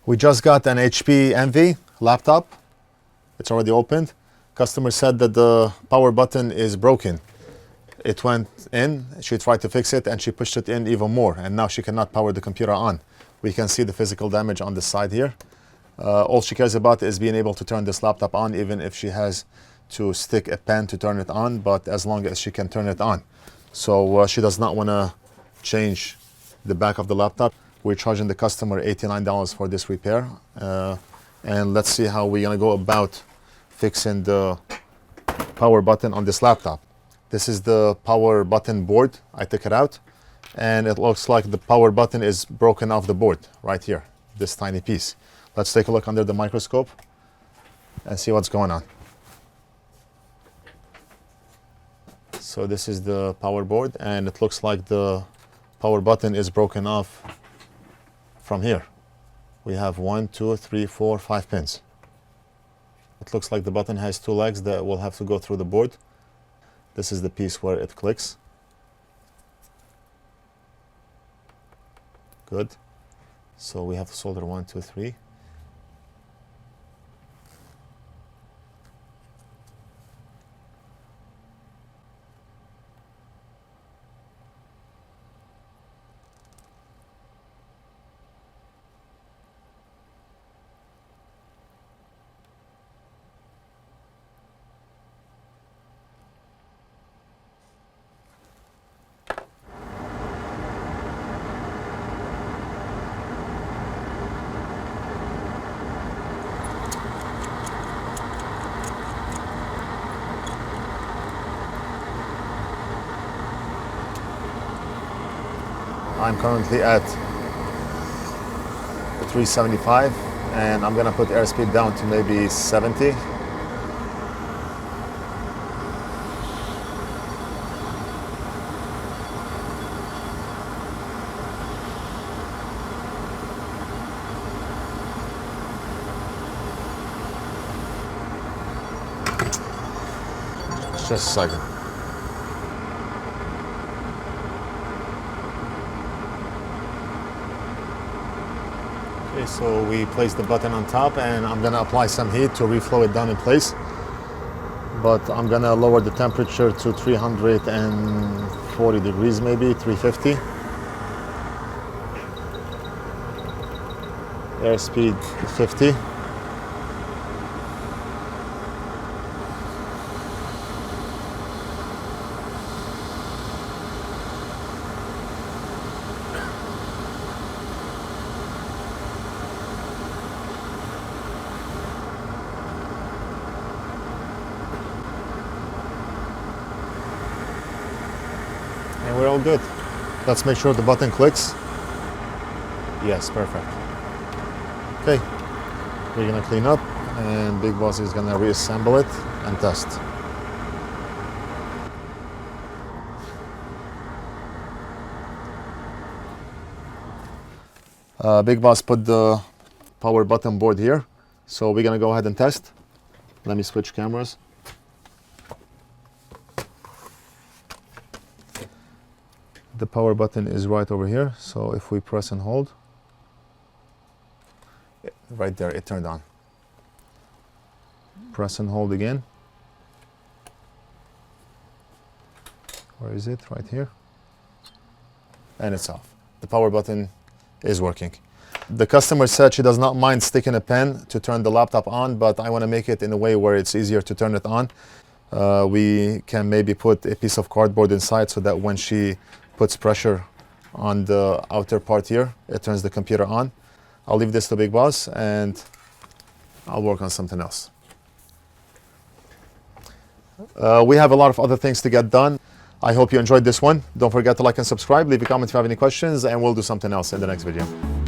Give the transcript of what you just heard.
We just got an HP Envy laptop. It's already opened. Customer said that the power button is broken. It went in, she tried to fix it, and she pushed it in even more, and now she cannot power the computer on. We can see the physical damage on the side here. All she cares about is being able to turn this laptop on, even if she has to stick a pen to turn it on, but as long as she can turn it on. So she does not want to change the back of the laptop. We're charging the customer $89 for this repair. And let's see how we're going to go about fixing the power button on this laptop. This is the power button board. I took it out, and it looks like the power button is broken off the board right here, this tiny piece. Let's take a look under the microscope and see what's going on. So this is the power board, and it looks like the power button is broken off from here. We have 1, 2, 3, 4, 5 pins. It looks like the button has 2 legs that will have to go through the board. This is the piece where it clicks. Good. So we have to solder 1, 2, 3. I'm currently at 375, and I'm gonna put airspeed down to maybe 70. Just a second. Okay, so we place the button on top, and I'm gonna apply some heat to reflow it down in place. But I'm gonna lower the temperature to 340 degrees, maybe 350. Airspeed 50. And we're all good. Let's make sure the button clicks. Yes, perfect. Okay, we're gonna clean up, and Big Boss is gonna reassemble it and test. Big Boss put the power button board here, so we're gonna go ahead and test. Let me switch cameras. The power button is right over here, so if we press and hold, right there, it turned on. Press and hold again. Where is it? Right here. And it's off. The power button is working. The customer said she does not mind sticking a pen to turn the laptop on, but I want to make it in a way where it's easier to turn it on. We can maybe put a piece of cardboard inside so that when she puts pressure on the outer part here, it turns the computer on. I'll leave this to Big Boss, and I'll work on something else. We have a lot of other things to get done. I hope you enjoyed this one. Don't forget to like and subscribe. Leave a comment if you have any questions, and we'll do something else in the next video.